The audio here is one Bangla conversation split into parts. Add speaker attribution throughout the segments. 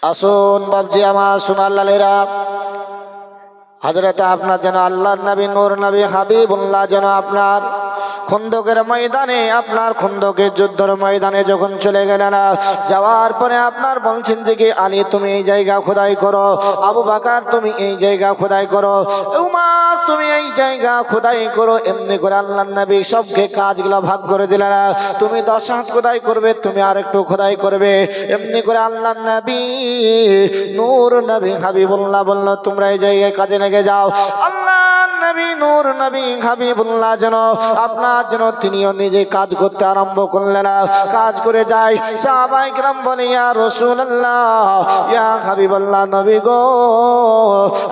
Speaker 1: আসুন বাবজি আমার সোনার লালেরা, হযরত আপনার যেন আল্লাহর নবী নূর নবী হাবিবুল্লাহ যেন আপনার খন্দকের ময়দানে, আপনার খন্দকের যুদ্ধের ময়দানে যখন চলে গেলেন, যাওয়ার পরে আপনার বলছেন যে কি আলী তুমি এই জায়গা খোদাই করো, আবু বকর তুমি এই জায়গা খোদাই করো, উমর তুমি এই জায়গা খোদাই করো। এমনি করে আল্লাহর নবী সবকে কাজগুলো ভাগ করে দিলেন। তুমি 10 হাত খোদাই করবে, তুমি আরেকটু খোদাই করবে। এমনি করে আল্লাহর নবী নূর নবী হাবিবুল্লাহ বলল তোমরা এই জায়গায় কাজে লেগে যাও। আল্লাহর নবী নূর নবী হাবিবুল্লাহ যেন আপনার যেন তিনিও নিজে কাজ করতে আরম্ভ করলেন। কাজ করে যায়, সাহাবায়ে কেরাম বলে ইয়া রাসূলুল্লাহ ইয়া হাবিবাল্লাহ, নবী গো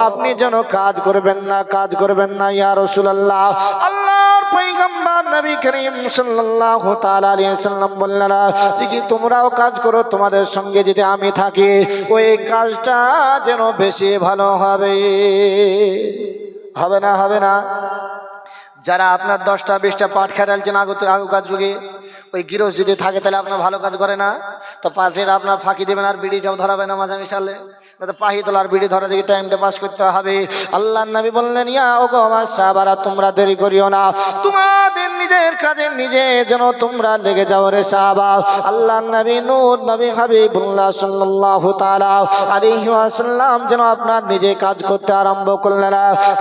Speaker 1: আপনি যেন কাজ করবেন না, কাজ করবেন না ইয়া রাসূলুল্লাহ। আল্লাহর পয়গম্বর নবী করিম সাল্লাল্লাহু তাআলা আলাইহি সাল্লাম বললেন যে কি তোমরাও কাজ করো, তোমাদের সঙ্গে যদি আমি থাকি ওই কাজটা যেন বেশি ভালো হবে। হবে না? হবে না? যারা আপনার 10টা 20টা পাট খেটালছেন আগেকার যুগে, ওই গিরস যদি থাকে তাহলে আপনার ভালো কাজ করে না? তো পাটের আপনার ফাঁকি দেবেন আর বিড়িটাও ধরাবে না মাঝে মিশালে, তাতে পাহি তোলার বিড়ি ধরা থেকে টাইমটা পাস করতে হবে। আল্লাহর নবী বললেন ইয়া ওগো আমার সাহাবারা তোমরা দেরি করিও না, তোমাদের নিজের কাজে নিজে যেন তোমরা লেগে যাও রে সাহাবা। আল্লাহর নবী নূর নবী হাবিবুল্লাহ সাল্লাল্লাহু তাআলা আলাইহি ওয়াসাল্লাম যেন আপনার নিজে কাজ করতে আরম্ভ করলেন।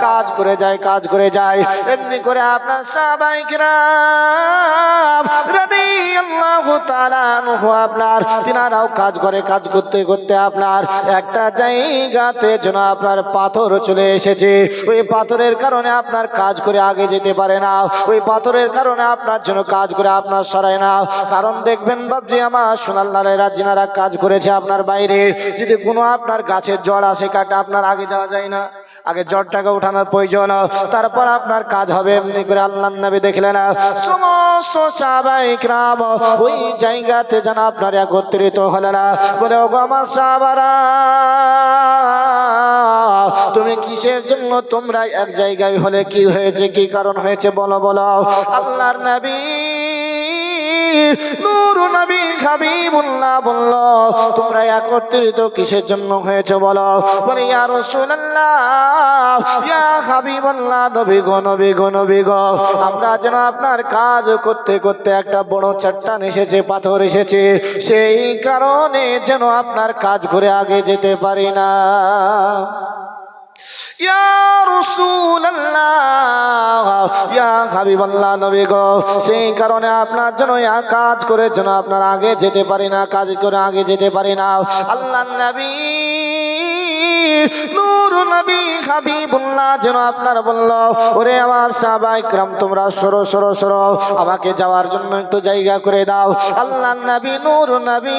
Speaker 1: কাজ করে যায়, কাজ করে যায়। এমনি করে আপনার সাহাবায়ে কেরাম রাদিয়াল্লাহু তাআলা আনহু আপনার তিনারাও কাজ করে, কাজ করতে করতে আপনার একটা জায়গাতে যেন আপনার পাথর চলে এসেছে। ওই পাথরের কারণে আপনার কাজ করে আগে যেতে পারে না, ওই পাথরের কারণে আপনার জন্য কাজ করে আপনার সরায় না। কারণ দেখবেন বাবজি আমার সোনার লালেরা যিনারা কাজ করেছে আপনার বাইরে, যদি কোনো আপনার গাছের জড় আসে কাটা আপনার আগে যাওয়া যায় না, আগে জড়টাকে উঠানোর প্রয়োজন, তারপর আপনার কাজ হবে। এমনি করে আল্লাহর নবী দেখলেন সমস্ত সাহাবায়ে কেরাম ওই জায়গাতে যেন আপনার একত্রিত হলেন। বলে ওগো আমার সাহাবারা তুমি কিসের জন্য তোমরা এক জায়গায় হলে, কি হয়েছে, কি কারণ হয়েছে বলো বলো। আল্লাহর নবী নূর নবী হাবিবুল্লাহ বলল তোমরা একত্রিত কিসের জন্য হয়েছে বলো। বলে ইয়া রাসূলুল্লাহ ইয়া হাবিবাল্লাহ, নবী গো নবী গো নবী গো আমরা যেন আপনার কাজ করতে করতে একটা বড় চট্টান এসেছে, পাথর এসেছে, সেই কারণে যেন আপনার কাজ করে আগে যেতে পারি না। ইয়া রাসূলুল্লাহ ইয়া হাবিবাল্লাহ, নবী গো সেই কারণে আপনার জন্য কাজ করে যেন আপনার আগে যেতে পারি না, কাজ করে আগে যেতে পারি না। আল্লাহর নবী নূর নবী হাবিবুল্লাহ যেন আপনার বলল ওরে আমার সাহাবায়ে কেরাম তোমরা সরো সরো সরো, আমাকে যাওয়ার জন্য একটু জায়গা করে দাও। আল্লাহর নবী নূর নবী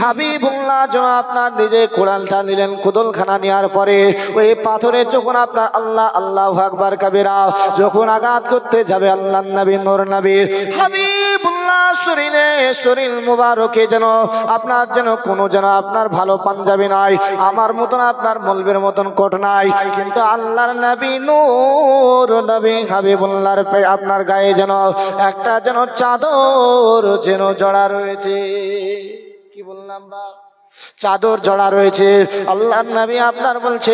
Speaker 1: হাবিবুল্লাহ যেন আপনার নিজে কোড়ালটা নিলেন, কোদলখানা নেওয়ার পরে ওই পাথরে যখন আপনার আল্লাহ আল্লাহু আকবার কাবীরা যখন আঘাত করতে যাবে, আল্লাহর নবী নূর নবী হাবিবুল্লাহ শরীর মুবারকে যেন আপনার যেন কোনো যেন আপনার ভালো পাঞ্জাবি নাই, আমার মতন আপনার মলবের মতন কোট নাই, কিন্তু আল্লাহর নবী নূর নবী হাবিবুল্লাহর আপনার গায়ে যেন একটা যেন চাদর যেন জড়া রয়েছে। কি বললাম বাপ? চাদর জড়া রয়েছে। আল্লাহর নবী আপনার বলছে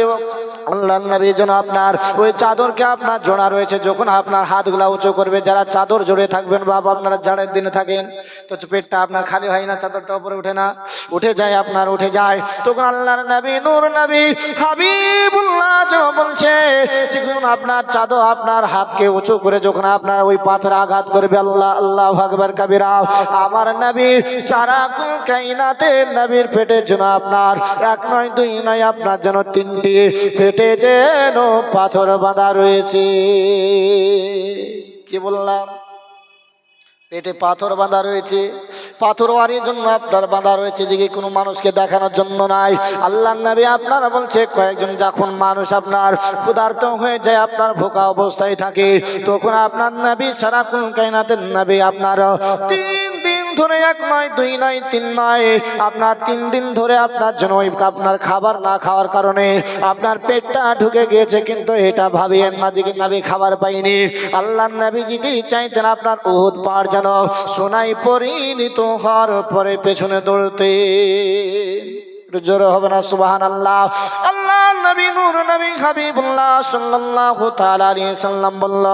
Speaker 1: আল্লাহর নবী যেন আপনার ওই চাদরকে আপনার জোড়া রয়েছে, যখন আপনার হাতগুলা উঁচু করবে, যারা চাদর জড়ে থাকবেন বাবা আপনারা জাড়ের দিনে থাকেন তো পেটটা আপনার খালি হয় না, চাদরটা উপরে উঠে না, উঠে যায় আপনার উঠে যায়, তখন আল্লাহর নবী নূর নবী হাবিবুল্লাহ যেন বলছে যখন আপনার চাদর আপনার হাতকে উঁচু করে যখন আপনার ওই পাথরে আঘাত করবে, আল্লাহ আল্লাহু আকবার কাবীরা আমার নবী সারা কায়নাতের নবীর পেটের জন্য আপনার এক নয় দুই নয় আপনার যেন 3টি পেটে যেন পাথর বাঁধা রয়েছে। কি বললাম? পেটে পাথর বাঁধা রয়েছে। পাথরওয়ারির জন্য আপনার বাঁধা রয়েছে, যে কোনো মানুষকে দেখানোর জন্য নাই। আল্লাহর নবী আপনারা বলছে কয়েকজন যখন মানুষ আপনার ক্ষুধার্ত হয়ে যায়, আপনার ভোকা অবস্থায় থাকে, তখন আপনার নবী সারাকুল কায়নাতের নবী আপনার 3 দিন ধরে 1 নয় 2 নয় 3 নয় আপনার 3 দিন ধরে আপনার জন্য আপনার খাবার না খাওয়ার কারণে আপনার পেটটা ঢুকে গিয়েছে, কিন্তু এটা ভাবিয়েন না যে নবী খাবার পাইনি। আল্লাহর নবী যদি চাইতেন আপনার উহুদ পাহাড় যেন সোনায় পরিণত হওয়ার পরে পেছনে দৌড়তে একটু জোরে হবে না সুবহানাল্লাহ? আল্লাহ নবী নূর নবী হাবিবুল্লাহ সাল্লাল্লাহু তাআলা আলাইহি সাল্লাম বলল,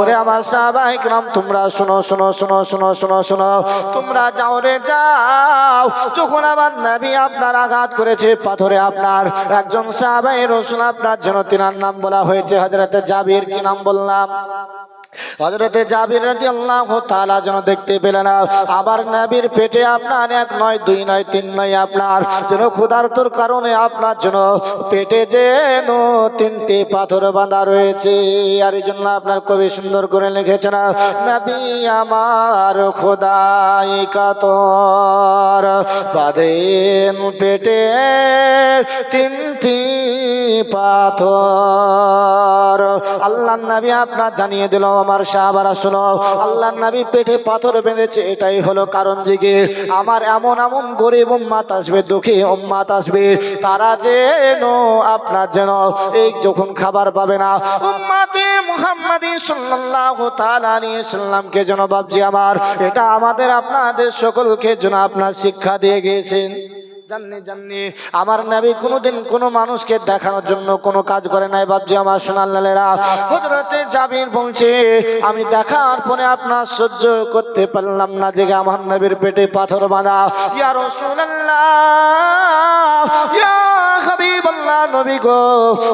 Speaker 1: ওরে আমার সাহাবায়ে কিরাম তোমরা শোনো শোনো শোনো শোনো শোনো শোনো, তোমরা যাও রে যাও। যখন আমার নবী আপনার আঘাত করেছে পাথরে, আপনার একজন সাহাবায়ে রাসূল আপনার জন্য তিনার নাম বলা হয়েছে হযরতে জাবির। কি নাম বললাম? হযরতে জাবির রাদিয়াল্লাহু তাআলা যেন দেখতে পেলেন আবার নবীর পেটে আপনার এক নয় দুই নয় তিন নয় আপনার যেন ক্ষুধার্তর কারণে আপনার জন্য পেটে যেন তিনটি পাথর বাঁধা রয়েছে। আর এই জন্য আপনার কবি সুন্দর করে লিখেছেন, নবী আমার খোদাই কাতর বাঁধেন পেটে তিনটি পাথর। আল্লাহ নবী আপনার জানিয়ে দিল আমার সাহাবারা শোনো, আল্লাহ নবী পেটে পাথর বেঁধেছে এটাই হলো কারণ যে আমার এমন এমন গরিব উম্মাত আসবে, দুঃখী উম্মাত আসবে, তারা যেন আপনার যেন এই যখন খাবার পাবে না উম্মাতে মুহাম্মাদি সাল্লাল্লাহু তাআলা আলাইহি সাল্লামকে যেন বাপজি আমার এটা আমাদের আপনাদের সকলকে যেন আপনার শিক্ষা দিয়ে গিয়েছেন। জাননি জাননি আমার নবী কোনোদিন কোনো মানুষকে দেখানোর জন্য কোনো কাজ করে নাই বাপজি আমার সোনাল্লালেরা। হযরতে জাবির বলছে আমি দেখার পরে আপনার সহ্য করতে পারলাম না যে আমার নবীর পেটে পাথর বাঁধা। ইয়া রাসূলুল্লাহ ইয়া হাবিবাল্লাহ নবী গো,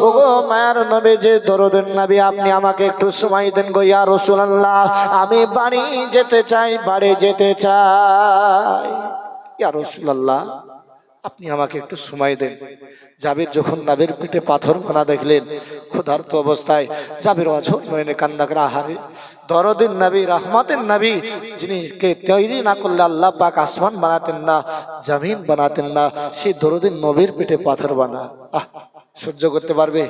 Speaker 1: ও গো মায়ের নবী যে দরদের নবী, আপনি আমাকে একটু সময় দেন গো ইয়া রাসূলুল্লাহ, আমি বাড়ি যেতে চাই, বাড়ি যেতে চাই। ইয়া রাসূলুল্লাহ আপনি আমাকে একটু সময় দেন। জাবির যখন নবীর পেটে পাথর বাঁধা দেখলেন ক্ষুধার্ত অবস্থায়, জাবির অঝর নয়নে কান্না করে, আহারে দরদিন নবী রহমতের নবী যিনিকে তৈরি না করলে আল্লাহ পাক আসমান বানাতেন না, জমিন বানাতেন না, সেই দরদিন নবীর পেটে পাথর বাঁধা সহ্য করতে পারবে?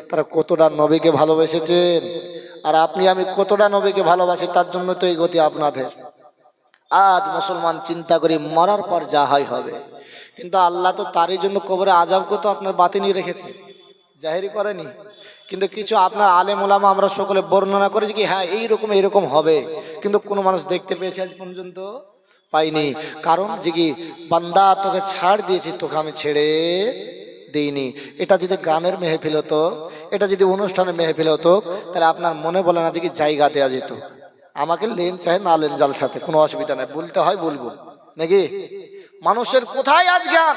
Speaker 1: তারা কতটা নবীকে ভালোবেসেছেন, আর আপনি আমি কতটা নবীকে ভালোবাসি, তার জন্য তো এই গতি আপনাদের। আজ মুসলমান চিন্তা করি মরার পর যা হয় হবে, কিন্তু আল্লাহ তো তারই জন্য কবরে আযাবকে তো আপনার বাতিনি রেখেছে, জাহেরি করেনি। কিন্তু কিছু আপনার আলেম ওলামা আমরা সকলে বর্ণনা করেছি কি হ্যাঁ এইরকম হবে, কিন্তু কোনো মানুষ দেখতে পেয়েছে আজ পর্যন্ত পাইনি। কারণ যে কি বান্দা তোকে ছাড় দিয়েছি, তোকে আমি ছেড়ে দিইনি। এটা যদি গানের মেহফিল হতো, এটা যদি অনুষ্ঠানের মেহফিল হতো, তাহলে আপনার মনে বলে না যে কি জায়গা দেওয়া যেত। আমাকে লেন চাহে না লেন জালসাতে কোনো অসুবিধা নেই, বলতে হয় বলবো নাকি। মানুষের কোথায় আজ জ্ঞান?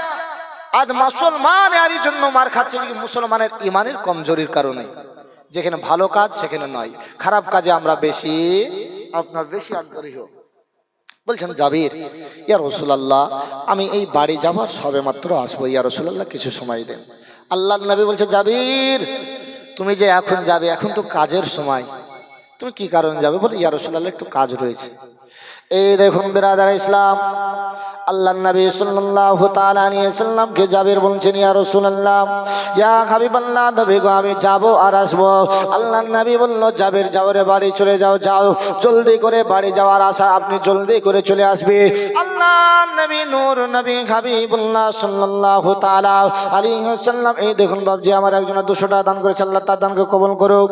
Speaker 1: আজ মুসলমান এরই জন্য মার খাচ্ছে যে মুসলমানের ইমানের কমজোরির কারণে। যেখানে ভালো কাজ সেখানে নয়, খারাপ কাজে আমরা বেশি আগ্রহী। বলছেন জাবির, ইয়া রাসূলুল্লাহ আমি এই বাড়ি যাবার সবে মাত্র আসবো, ইয়া রাসূলুল্লাহ কিছু সময় দেন। আল্লাহর নবী বলছে জাবির তুমি যে এখন যাবে, এখন তো কাজের সময়, তুমি কি কারণে যাবে? বলে ইয়া রাসূলুল্লাহ একটু কাজ রয়েছে। এই দেখুন বিরাদার ইসলাম, আল্লাহ নবী সাল্লাল্লাহু তাআলা আলাইহি সাল্লামকে জাবির বলছেন ইয়া রাসূলুল্লাহ ইয়া হাবিবাল্লাহ নবী গো আমি যাব আর আসব। আল্লাহ নবী বলল জাবির যাও রে বাড়ি চলে যাও, যাও জলদি করে বাড়ি যাওয়ার আশা, আপনি জলদি করে চলে আসবে। আল্লাহ নবী নূর নবী হাবিবুল্লাহ সাল্লাল্লাহু তাআলা আলাইহি সাল্লাম এই দেখুন বাবজি আমার একজন 200 টাকা দান করেছে, আল্লাহ তার দানকে কবুল করুক।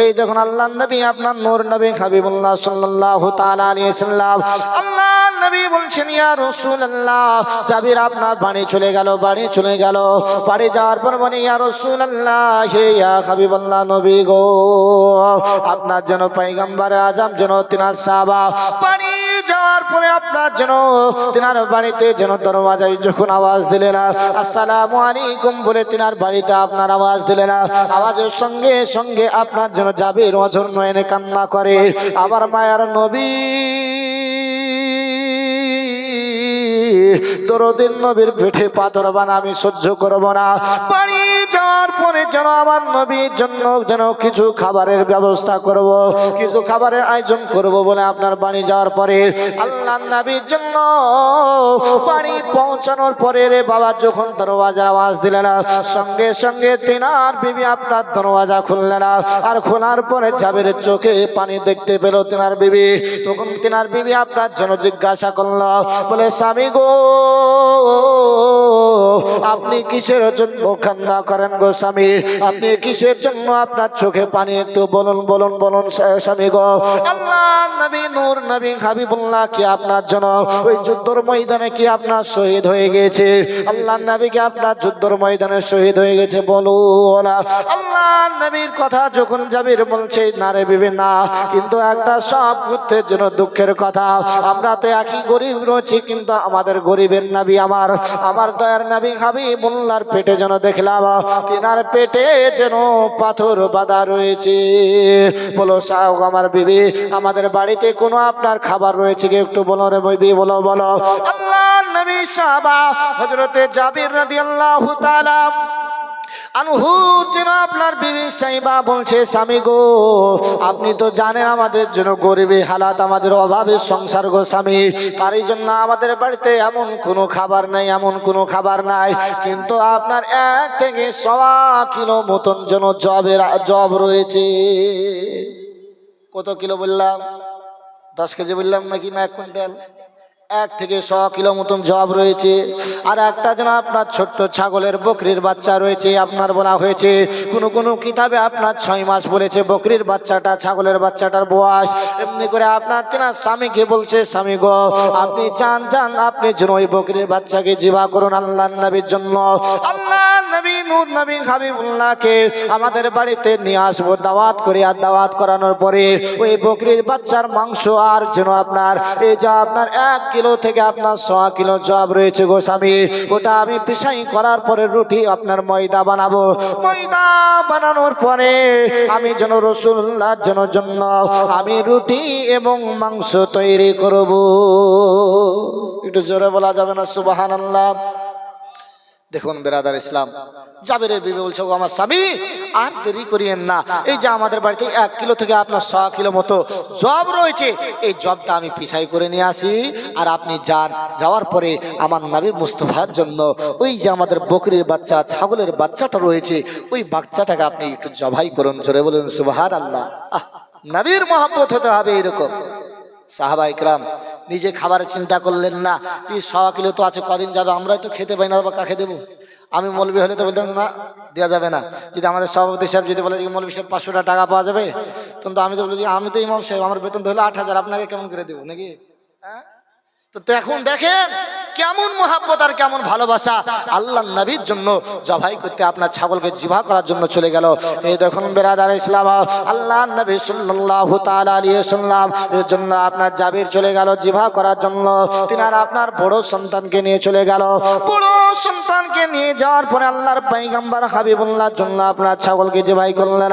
Speaker 1: এই দেখুন আল্লাহ নবী আপনার নূর নবী হাবিবুল্লাহ সাল্লাল্লাহু তাআলা আলাইহি সাল্লাম আল্লাহ নবী বলছেন ইয়া রাসূলুল্লাহ জাবির আপনার বাড়ি চলে গেল, বাড়ি চলে গেল। বাড়ি যাওয়ার পর বলে ইয়া রাসূলুল্লাহ হে ইয়া হাবিবাল্লাহ নবী গো আপনার যেন পয়গম্বর আজম যেন তিনার সাহাবা বাড়ি যাওয়ার পরে আপনার যেন তিনার বাড়িতে যেন দরওয়াজায় যখন আওয়াজ দিলেন আসসালামু আলাইকুম বলে তিনার বাড়িতে আপনার আওয়াজ দিলেন, আওয়াজের সঙ্গে সঙ্গে আপনার যেন জাবির অঝর নয়নে কান্না করে, আমার মায়ার নবী দরদিন নবীর পেটে পাথর বানা আমি সহ্য করব না। বাড়ি যাওয়ার পরে যেন আমার নবীর জন্য যেন কিছু খাবারের ব্যবস্থা করব, কিছু খাবারের আয়োজন করব বলে আপনার বাড়ি যাওয়ার পরে আল্লাহ নবীর জন্য বাড়ি পৌঁছানোর পরে রে বাবা যখন দরওয়াজা আওয়াজ দিলেন সঙ্গে সঙ্গে তিনার বিবি আপনার দরওয়াজা খুললেন, আর খোলার পরে জাবির চোখে পানি দেখতে পেল তিনার বিবি। তখন তিনার বিবি আপনার জন্য জিজ্ঞাসা করলো, বলে স্বামী গো আপনি কিসের জন্য কান্না করেন গো স্বামী? আপনি কিসের জন্য আপনার চোখে পানি? একটু বলুন বলুন বলুন স্বামী গো। আল্লাহ নবী নূর নবী হাবিবুল্লাহ কি আপনার জন্য ওই যুদ্ধের ময়দানে কি আপনার শহীদ হয়ে গেছে? আল্লাহ নবী কি আপনার যুদ্ধের ময়দানে শহীদ হয়ে গেছে? বলুন। আল্লাহ নবীর কথা যখন জাবির বলছে না রে বিবি না, কিন্তু একটা সব যুদ্ধের জন্য দুঃখের কথা, আমরা তো একই গরিব রয়েছি, কিন্তু আমাদের গরিবের নবী আমার দয়ার নবী হাবিবুল্লাহর পেটে যেন দেখলাম তিনার পেটে যেন পাথর বাঁধা রয়েছে। বলো সাহেব আমার বিবি, আমাদের বাড়িতে কোনো আপনার খাবার রয়েছে কি? একটু বলো রে বিবি, বলো বলো। আল্লাহ নবী সাহাবা হযরতে জাবির রাদিয়াল্লাহু তাআলা আনহুর যেন আপনার বিবি সাইবা বলছে, স্বামী গো আপনি তো জানেন আমাদের জন্য গরিবী হালাত, আমাদের অভাবের সংসার গো স্বামী, তারই জন্য আমাদের বাড়িতে এমন কোনো খাবার নাই, এমন কোনো খাবার নাই, কিন্তু আপনার 1 থেকে 1.25 কিলো মতন যেন জব রয়েছে। কত কিলো বললাম? 10 কেজি বললাম নাকি না 1 কুইন্টাল? 1 থেকে 100 কিলো মতন জব রয়েছে। আর একটা যেন আপনার ছোট্ট ছাগলের বকরির বাচ্চা রয়েছে। আপনার বলা হয়েছে কোন কোন কিতাবে আপনার 6 মাস বলেছে বকরির বাচ্চাটা, ছাগলের বাচ্চাটার বয়স। এমনি করে আপনার তিনার স্বামীকে বলছে, স্বামী গো আপনি যান আপনি যেন ওই বকরির বাচ্চাকে জিবা করুন আল্লাহর নবীর জন্য। আল্লাহ নবী নূর নবী হাবিবুল্লাহকে আমাদের বাড়িতে নিয়ে আসবো দাওয়াত করে, আর দাওয়াত করানোর পরে ওই বকরির বাচ্চার মাংস আর যেন আপনার এই যা আপনার 1 কিলো থেকে আপনার 100 কিলো জব রয়েছে গো স্বামী, ওটা আমি পিসাই করার পরে রুটি আপনার ময়দা বানাবো। ময়দা বানানোর পরে আমি যেন রাসূলুল্লাহর জন্য আমি রুটি এবং মাংস তৈরি করব। একটু জোরে বলা যাবে না সুবহানাল্লাহ? দেখুন বেরাদার ইসলাম, জাবেরের বিবি বলছে, ও আমার স্বামী আর দেরি করিয়েন না, এই যে আমাদের বাড়িতে 1 কিলো থেকে আপনার 100 কিলো মতো জব রয়েছে, এই জবটা আমি পিসাই করে নিয়ে আসি, আর আপনি যাওয়ার পরে আমার নবী মুস্তাফার জন্য ওই যে আমাদের বকরির বাচ্চা, ছাগলের বাচ্চাটা রয়েছে, ওই বাচ্চাটাকে আপনি একটু জবাই করুন। জোরে বলুন সুবহানাল্লাহ। নবীর মহব্বত হতে হবে এরকম। সাহাবা ইকরাম নিজে খাবারের চিন্তা করলেন না, যে 100 কিলো তো আছে, কদিন যাবে, আমরাই তো খেতে পাই না, বা কাকে দেবো? আমি মৌলবি হলে তো বলতাম না দেওয়া যাবে না। যদি আমাদের সভাপতি সাহেব যদি বলে যে মৌলবি সাহেব 500 টাকা পাওয়া যাবে, তখন তো আমি তো বলি যে আমি তো ইমাম সাহেব, আমার বেতন তো হলো 8000, আপনাকে কেমন করে দেবো নাকি? হ্যাঁ, তো এখন দেখেন কেমন মহাব্বত আর কেমন ভালোবাসা। আল্লাহ নবীর জন্য জবাই করতে আপনার ছাগলকে জিভা করার জন্য চলে গেল। এই দেখুন বেরাদার ইসলাম, আল্লাহ নবী সাল্লাল্লাহু তাআলা আলাইহি ওয়াসাল্লাম এর জন্য আপনার জাবির চলে গেল জিভা করার জন্য। তিনার আপনার বড় সন্তানকে নিয়ে চলে গেল। বড় সন্তানকে নিয়ে যাওয়ার পরে আল্লাহর পয়গম্বর হাবিবুল্লাহর জন্য আপনার ছাগলকে জিভাই করলেন।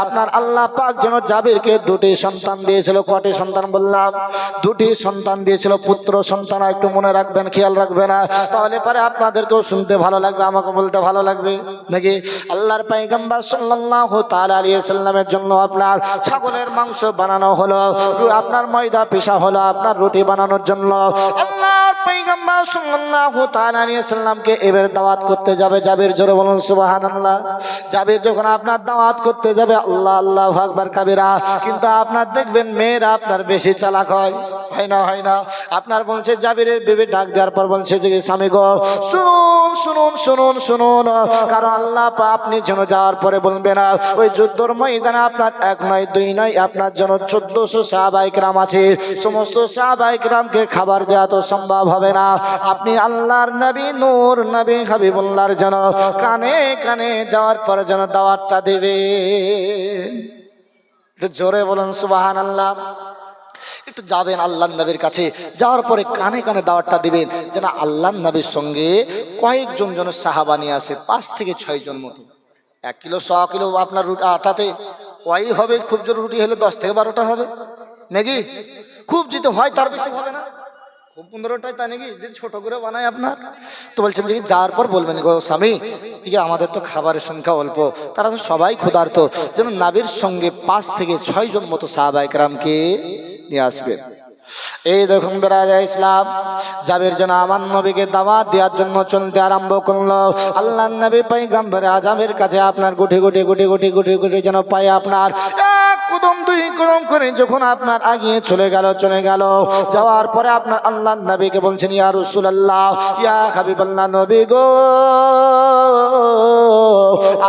Speaker 1: আপনার আল্লাহ পাক যেন জাবিরকে 2টি সন্তান দিয়েছিল। কটি সন্তান বললাম? 2টি সন্তান দিয়েছিল, পুত্র সন্তান। একটু মনে রাখবেন, খেয়াল রাখবেন, তাহলে পরে আপনাদেরকেও শুনতে ভালো লাগবে, আমাকে বলতে ভালো লাগবে নাকি? আল্লাহর পয়গম্বর সাল্লাল্লাহু তাআলা আলাইহি ওয়াসাল্লামের জন্য আপনার ছাগলের মাংস বানানো হলো, আপনার ময়দা পিষা হলো আপনার রুটি বানানোর জন্য। আল্লাহর পয়গম্বর সাল্লাল্লাহু তাআলা আলাইহি ওয়াসাল্লামকে এবার দাওয়াত করতে যাবে জাবির। জোরে বলুন সুবহানাল্লাহ। জাবির যখন আপনার দাওয়াত করতে যাবে, আল্লাহ আল্লাহু আকবার কাবীরা, কিন্তু আপনার দেখবেন মেয়েরা আপনার বেশি চালাক হয় না? আপনার বলছে জাবিরের বিবি ডাক দেওয়ার পর বলছে যে স্বামী গো শুনুন, কারণ আল্লাহ আপনি যেন যাওয়ার পরে বলবে না ওই যুদ্ধের ময়দানে আপনার 1 নয় 2 নয় আপনার জন্য 1400 সাহাবায়ে কেরাম আছে, সমস্ত সাহাবায়ে কেরামকে খাবার দেওয়া তো সম্ভব হবে না। আপনি আল্লাহর নবী নূর নবী হাবিবুল্লাহর জন্য কানে কানে যাওয়ার পরে যেন দাওয়াতটা দেবেন। জোরে বলুন সুবহানাল্লাহ। একটু যাবেন আল্লাহর নবীর কাছে, যাওয়ার পরে কানে কানে দাওয়াতটা দিবেন যেন আল্লাহর নবীর সঙ্গে কয়েকজন যেন সাহাবা নিয়ে আসে, 5 থেকে 6 জন মতো। 1 কিলো 100 কিলো আপনার আটাতে ওই হবে, খুব জোর রুটি হলে 10 থেকে 12টা হবে নাকি? খুব যেতে হয় তার বেশি হবে না, খুব 15টাই, তাই নাকি? যদি ছোট করে বানায় আপনার, তো বলছেন যে যাওয়ার পর বলবেন গো স্বামী যে আমাদের তো খাবারের সংখ্যা অল্প, তারা তো সবাই ক্ষুধার্ত, যেন নবীর সঙ্গে 5 থেকে 6 জন মতো সাহাবায়ে কেরামকে নিয়ে আসবেন। এই দেখুন বেরাদার ইসলাম, জাবির যেন আমার নবীকে দাওয়াত দেওয়ার জন্য চলতে আরম্ভ করলো। আল্লাহর নবী পয়গম্বর আজমের কাছে আপনার গুটি গুটি যেন পায় আপনার 1 কদম দুই কদম করে যখন আপনার আগিয়ে চলে গেল যাওয়ার পরে আপনার আল্লাহর নবীকে বলছেন ইয়া রাসূলুল্লাহ ইয়া হাবিবাল্লাহ নবী গো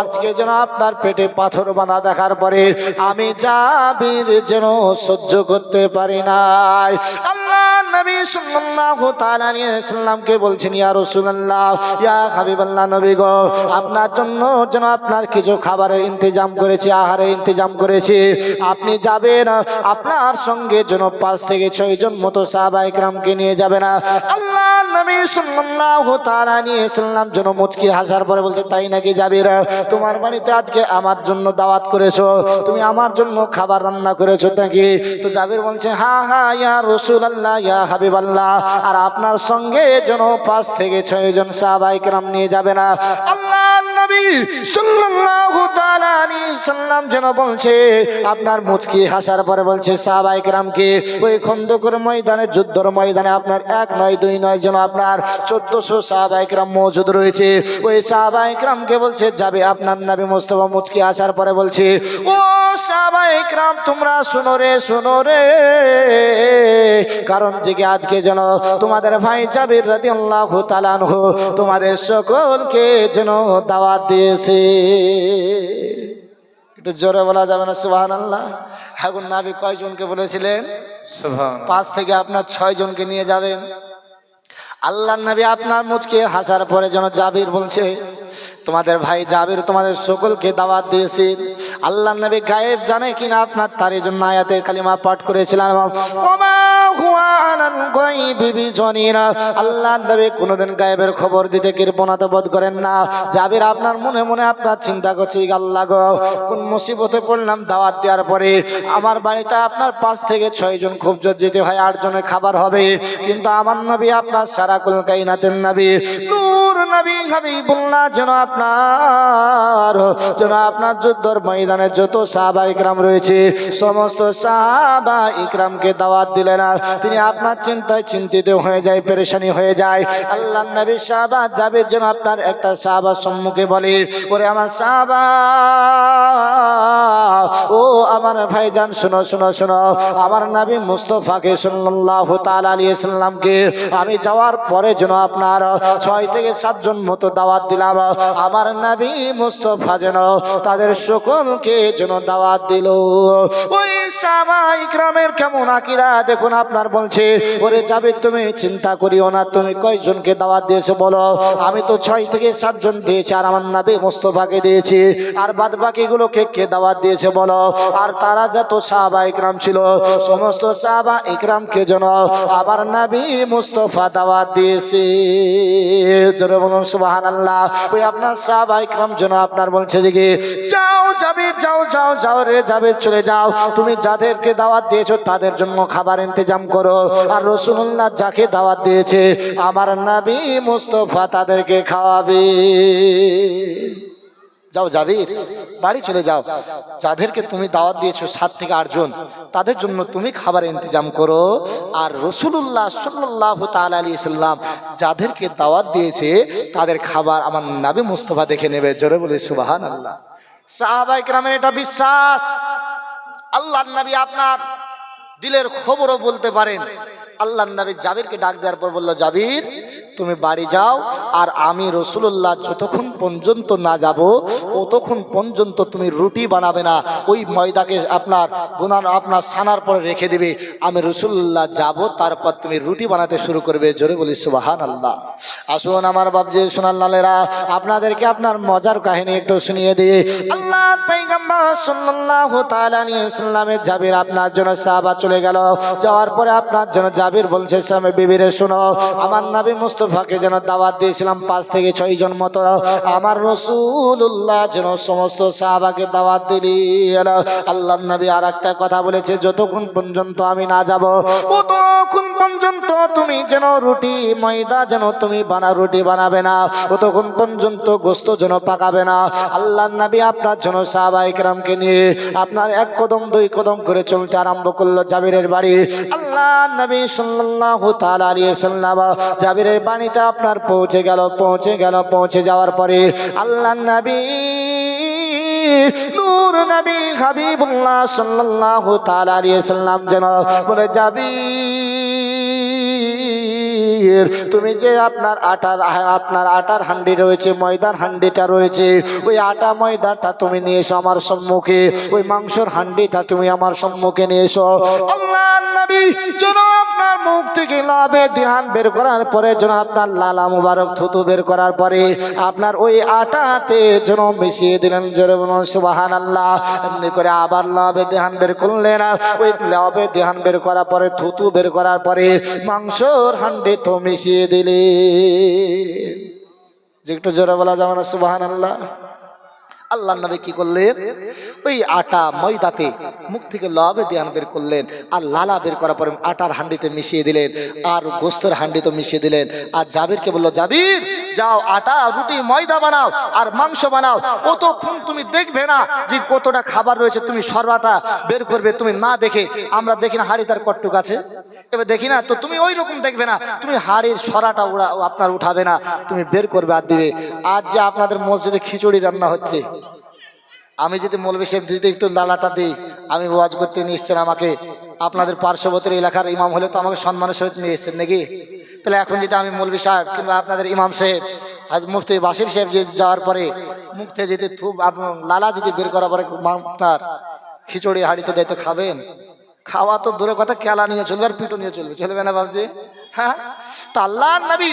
Speaker 1: আজকে যেন আপনার পেটে পাথর বাঁধা দেখার পরে আমি জাবির যেন সহ্য করতে পারি নাই। আল্লাহ নবী সাল্লাল্লাহু তাআলা আলাইহি ওয়াসাল্লামকে বলছেন ইয়া রাসূলুল্লাহ ইয়া হাবিবাল্লাহ নবী গো আপনার জন্য যেন আপনার কিছু খাবারের ইন্তজাম করেছি, আহারের ইন্তজাম করেছি, আপনি যাবেন, আপনার সঙ্গে যেন 5 থেকে 6 জন মতো সাহাবায়ে কেরামকে নিয়ে যাবেন। আল্লাহ নবী সাল্লাল্লাহু তাআলা আলাইহি ওয়াসাল্লাম যেন মুচকি হাসার পরে বলছে তাই নাকি জাবির, তোমার বাড়িতে আজকে আমার জন্য দাওয়াত করেছো, তুমি আমার জন্য খাবার রান্না করেছো নাকি? তো জাবির বলছে হ্যাঁ হ্যাঁ ইয়া রাসূলুল্লাহ ইয়া হাবিবাল্লাহ, আর আপনার সঙ্গে যেন 5 থেকে 6 জন সাহাবায়ে কেরাম নিয়ে যাবেন। আল্লাহর নবী সাল্লাল্লাহু তাআলা আলাইহি সাল্লাম যেন বলছে আপনার মুচকি হাসার পরে বলছে সাহাবায়ে কেরামকে ওই খন্দকের ময়দানে, যুদ্ধের ময়দানে আপনার 1 নয় 2 নয় যেন আপনার 1400 সাহাবায়ে কেরাম মওজুদ রয়েছে। ওই সাহাবায়ে কেরামকে বলছে যাবে আপনার নবী মুস্তাফা মুচকি হাসার পরে বলছে ও সাহাবায়ে কেরাম তোমরা শুনো রে, কারণ যে আজকে যেন তোমাদের ভাই জাবির রাদিয়াল্লাহু তাআলা আনহু তোমাদের সকলকে যেন দাওয়াত দিয়েছে। একটু জোরে বলা যাবে না সুবহানাল্লাহ? এখন নবী কয়জনকে বলেছিলেন? সুবহানাল্লাহ। 5 থেকে আপনার 6 জনকে নিয়ে যাবেন। আল্লাহর নবী আপনার মুচকে হাসার পরে যেন জাবির বলছে তোমাদের ভাই জাবির তোমাদের সকলকে দাওয়াত দিয়েছে। আল্লাহর নবী গায়েব জানে কিনা আপনার তার জন্য আয়াতে কালিমা পাঠ করেছিলেন ওমা হুয়া আলাল গায়বি বিজানিরা। আল্লাহর নবী কোনোদিন গায়েবের খবর দিতে কৃপণতা বোধ করেন না। জাবির আপনার মনে মনে আপনার চিন্তা করছে আল্লাহ গো কোন মুসিবতে পড়লাম, দাওয়াত দেওয়ার পরে আমার বাড়িতে আপনার 5 থেকে 6 জন খুব জোর যেতে হয় 8 জনের খাবার হবে, কিন্তু আমার নবী আপনার সারাকুল কায়নাতের নবী নূর নবী হাবিবুল্লাহ যেন আপনার যুদ্ধের ময়দানে যত সাহাবায়ে কেরাম রয়েছে সমস্ত সাহাবায়ে কেরামকে দাওয়াত দিলেন। তিনি আপনার চিন্তায় চিন্তিত হয়ে যায়, পেরেশানি হয়ে যায়। আল্লাহর নবী সাহাবা জাবির যেন আপনার একটা সাহাবার সম্মুখে বলে ওরে আমার সাহাবা ও আমার ভাইজান শোনো আমার নবী মুস্তাফাকে সাল্লাল্লাহু তাআলা আলাইহি সাল্লামকে আমি যাওয়ার পরে যেন আপনার 6 থেকে 7 জন মতো দাওয়াত দিলাম। আমার নবী মুস্তাফা যেন তাদের সকলকে যেন দাওয়াত দিল। ওই সাহাবায়ে কেরামের কেমন আকীদা দেখুন। আপনার বলছে ওরে জাবির তুমি চিন্তা করিও না, তুমি কয়জনকে দাওয়াত দিয়েছো বলো? আমি তো 6 থেকে 7 জন দিয়েছি, আর আমার নবী মুস্তাফাকে দিয়েছি, আর বাদ বাকিগুলোকে কে দাওয়াত দিয়েছে বলো? আর তারা যত সাহাবায়ে কেরাম ছিল সমস্ত সাহাবায়ে কেরামকে যেন আমার নবী মুস্তাফা দাওয়াত দিয়েছে। জোরে বলুন সুবহানাল্লাহ। ওই আপনার সাহাবায়ে কেরাম যেন আপনার বলছে যে যাও জাবির যাও রে জাবির চলে যাও, তুমি যাদেরকে দাওয়াত দিয়েছো তাদের জন্য খাবার ইন্তজাম করো, আর রাসূলুল্লাহ যাকে দাওয়াত দিয়েছে আমার নবী মুস্তাফা তাদেরকে খাওয়াবে। যাও জাবির বাড়ি চলে যাও, যাদেরকে তুমি দাওয়াত দিয়েছো 7 থেকে 8 জন তাদের জন্য তুমি খাবার ইন্তজাম করো, আর রাসূলুল্লাহ সাল্লাল্লাহু তাআলা আলাইহি সাল্লাম যাদেরকে দাওয়াত দিয়েছে তাদের খাবার আমার নবী মুস্তাফা দেখে নেবে। জোরে বলি সুবহানাল্লাহ। সাহাবায়ে কেরামের এটা বিশ্বাস। আল্লাহর নবী আপনার দিলের খবরও বলতে পারেন। আল্লাহর নবী জাবিরকে ডাক দেওয়ার পর বলল জাবির তুমি বাড়ি যাও, আর আমি রাসূলুল্লাহ যতক্ষণ পর্যন্ত না যাব ততক্ষণ পর্যন্ত তুমি রুটি বানাবে না, ওই ময়দাকে আপনার আপনার ছানার পরে রেখে দিবে, আমি রাসূলুল্লাহ যাব তারপর তুমি রুটি বানাতে শুরু করবে। জোরে বলি সুবহানাল্লাহ। আসুন আমার বাপজি সোনার লালেরা আপনাদেরকে আপনার মজার কাহিনী একটু শুনিয়ে দিই। আল্লাহর পয়গম্বর সাল্লাল্লাহু তাআলা আলাইহি ওয়াসাল্লামের জাবির আপনার জন্য সাহাবা চলে গেল, যাওয়ার পরে আপনার জন্য জাবির বলছে স্বামী বিবিরে শোনো আমার নবী মুস্তাফাকে যেন দাওয়াত দিয়েছিলাম 5 থেকে 6 জন মতো, আমার রাসূলুল্লাহ যেন সমস্ত সাহাবাকে দাওয়াত দিলেন। আল্লাহর নবী আর একটা কথা বলেছে যতক্ষণ পর্যন্ত আমি না যাব ততক্ষণ পর্যন্ত তুমি যেন রুটি ময়দা যেন তুমি রুটি বানাবে না, ততক্ষণ পর্যন্ত গোশত যেন পাকাবে না। আল্লাহর নবী আপনার জন্য সাহাবায়ে কেরামকে নিয়ে আপনার 1 কদম 2 কদম করে চলতে আরম্ভ করলো জাবিরের বাড়ি। আল্লাহর নবী সাল্লাল্লাহু তাআলা আলাইহি সাল্লাম জাবিরের বাড়িতে আপনার পৌঁছে যাওয়ার পরে আল্লাহর নবী নূর নবী হাবিবুল্লাহ সাল্লাল্লাহু তাআলা আলাইহি সাল্লাম যেন বলে জাবির, তুমি যে আপনার আটার হান্ডি রয়েছে, ময়দার হান্ডিটা রয়েছে, ওই আটা ময়দাটা তুমি নিয়ে এসো আমার সম্মুখে, ওই মাংসের হান্ডিটা তুমি আমার সম্মুখে নিয়ে এসো। আল্লাহর নবী যেন আপনার মুখ থেকে লাভে দিহান বের করার পরে, যেন আপনার লালা মুবারক থুতু বের করার পরে আপনার ওই আটাতে যেন মিশিয়ে দিলেন। জোরে বলুন সুবহানাল্লাহ। এমনি করে আবার লাভে দিহান বের করলেন, ওই লাভে দিহান বের করার পরে থুতু বের করার পরে মাংসর হান্ডি তো মিশিয়ে দিলে। যে একটু জোরে বলা যাবে না সুবহানাল্লাহ? আল্লাহ নবী কি করলেন, ওই আটা ময়দাতে মুখ থেকে লাভে দিহান বের করলেন, আর লালা বের করার পরে আটার হান্ডিতে মিশিয়ে দিলেন, আর গোস্তের হান্ডিতে মিশিয়ে দিলেন। আর জাবিরকে বললো, জাবির যাও আটা রুটি ময়দা বানাও আর মাংস বানাও, অতক্ষণ তুমি দেখবে না যে কতটা খাবার রয়েছে, তুমি সরবাটা বের করবে। তুমি না দেখে, আমরা দেখি না হাড়ি তার কটটুক আছে, এবার দেখি না, তো তুমি ওই রকম দেখবে না, তুমি হাড়ির সরাটা আপনার উঠাবে না, তুমি বের করবে আর দিবে। আজ যে আপনাদের মসজিদে খিচুড়ি রান্না হচ্ছে, আমি যদি মৌলভী সাহেব যদি একটু লালাটা দিই, আমি ওয়াজ করতে নিয়ে এসছেন আমাকে, আপনাদের পার্শ্ববর্তী এলাকার ইমাম হলে তো আমাকে সম্মানের সহিত নিয়ে এসছেন নাকি? তাহলে এখন যদি আমি মৌলভী সাহেব কিংবা আপনাদের ইমাম সাহেব আজ মুফতি বাশির সাহেব যে যাওয়ার পরে মুখ থেকে যদি লালা যদি বের করার পরে আপনার খিচুড়ি হাড়িতে দেয়, তো খাবেন? খাওয়া তো দূরে কথা, কেলা নিয়ে চলবে আর পিটো নিয়ে চলবে, চলবে না বাবজি? হ্যাঁ, তো আল্লাহর নবী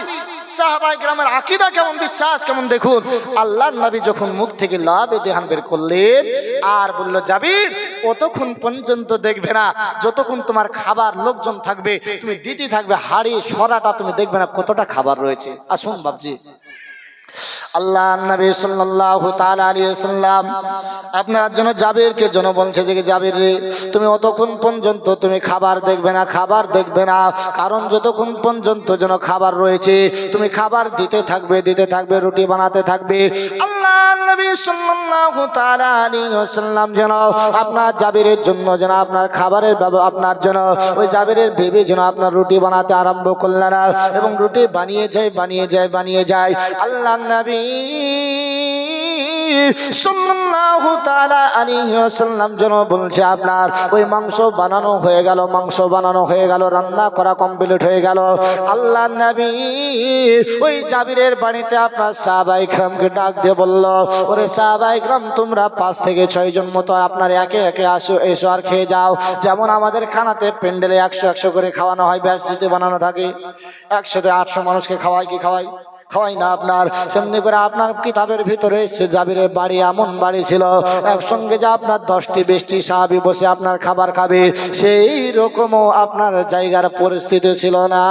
Speaker 1: সাহাবায়ে কেরামের আকীদা কেমন, বিশ্বাস কেমন দেখুন। আল্লাহর নবী যখন মুখ থেকে লাভে দিহান বের করলেন আর বলল, জাবির অতক্ষণ পর্যন্ত দেখবে না যতক্ষণ তোমার খাবার লোকজন থাকবে, তুমি দিতে থাকবে, হাড়ি সরাটা তুমি দেখবে না কতটা খাবার রয়েছে। আসুন বাবজি, আল্লাহ নবী সাল্লাল্লাহু তাআলা আলাইহি ওয়াসাল্লাম আপনার জন্য জাবিরকে জন্য বলছে যে, জাবির রে, তুমি অতক্ষণ পর্যন্ত তুমি খাবার দেখবে না, খাবার দেখবে না, কারণ যতক্ষণ পর্যন্ত যেন খাবার রয়েছে তুমি খাবার দিতে থাকবে, রুটি বানাতে থাকবে। আল্লাহ নবী সাল্লাল্লাহু তাআলা আলাইহি ওয়াসাল্লাম যেন আপনার জাবিরের জন্য যেন আপনার খাবারের আপনার জন্য ওই জাবিরের বেবি যেন আপনার রুটি বানাতে আরম্ভ করলেন, এবং রুটি বানিয়ে যায়। আল্লাহ নবী সাল্লাল্লাহু তাআলা আলাইহি ওয়াসাল্লাম যেন বলছে, আপনার ওই মাংস বানানো হয়ে গেল, রান্না করা কমপ্লিট হয়ে গেল। আল্লাহ নবী ওই জাবিরের বাড়িতে আপনার সাহাবায়ে কিরামকে ডাক দিয়ে বলল, ওরে সাহাবায়ে কিরাম, তোমরা 5 থেকে 6 জন মতো আপনার একে একে এসো আর খেয়ে যাও। যেমন আমাদের খানাতে প্যান্ডেলে 100 করে খাওয়ানো হয়, ব্যাসজিতে বানানো থাকে, একসাথে 800 মানুষকে খাওয়াই না আপনার। সেমনি করে আপনার কিতাবের ভিতরে এসে জাবিরের বাড়ি এমন বাড়ি ছিল, একসঙ্গে যে আপনার 10টি 20টি সাহাবী বসে আপনার খাবার খাবে, সেই রকমও আপনার জায়গার পরিস্থিতি ছিল না।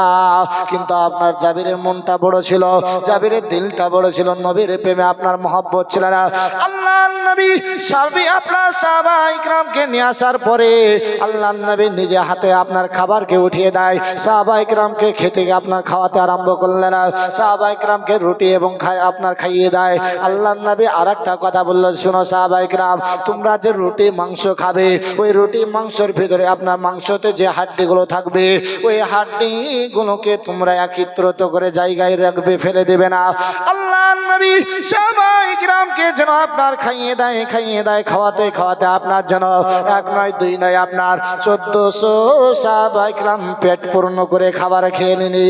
Speaker 1: কিন্তু আপনার জাবিরের মনটা বড় ছিল, জাবিরের দিলটা বড় ছিল, নবীর প্রেমে আপনার মহব্বত ছিল না। আল্লাহর নবী আপনার সাহাবায়ে কিরামকে নিয়ে আসার পরে আল্লাহর নবী নিজে হাতে আপনার খাবারকে উঠিয়ে দেয়, সাহাবায়ে কিরামকে খেতে আপনার খাওয়াতে আরম্ভ করলেন, সাহাবায়ে কিরামকে রুটি এবং আপনার খাইয়ে দেয়। আল্লাহর নবী আরেকটা কথা বললো, শুনো সাহাবায়ে কিরাম, তোমরা যে রুটি মাংস খাবে, ওই রুটি মাংসের ভিতরে আপনার মাংসতে যে হাড্ডিগুলো থাকবে, ওই হাড্ডিগুলোকে তোমরা একত্রিত করে জায়গায় রাখবে, ফেলে দেবে না। আল্লাহর নবী সাহাবায়ে কিরামকে যেন আপনার খাইয়ে দেয়, খাওয়াতে আপনার যেন 1 নয় 2 নয় আপনার 1400 সাহাবায়ে কিরাম পেট পূর্ণ করে খাবার খেয়ে নিনি।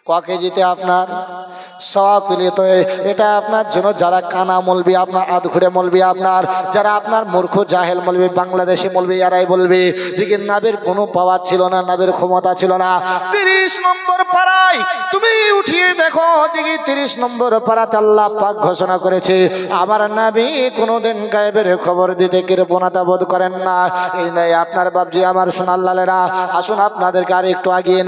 Speaker 1: ক কেজিতে আপনার 100 কিলো। তো এটা আপনার জন্য যারা কানা মলবি, আপনার আধখুড়ে মলবি, আপনার যারা আপনার মূর্খ জাহেল মলবি, বাংলাদেশি মলবি, এরাই বলবে যে নাবির কোনো পাওয়ার ছিল না, নাবির ক্ষমতা ছিল না। 30 নম্বর পাড়ায় তুমি উঠিয়ে দেখো যে 30 নম্বর পাড়াতে আল্লাহ পাক ঘোষণা করেছে, আমার নবী কোনোদিন গায়েবের খবর দিতে কৃপণতা বোধ করেন না। এই নয় আপনার বাপজি, আমার সোনার লালেরা, আসুন আপনাদেরকে আর একটু আগিয়ে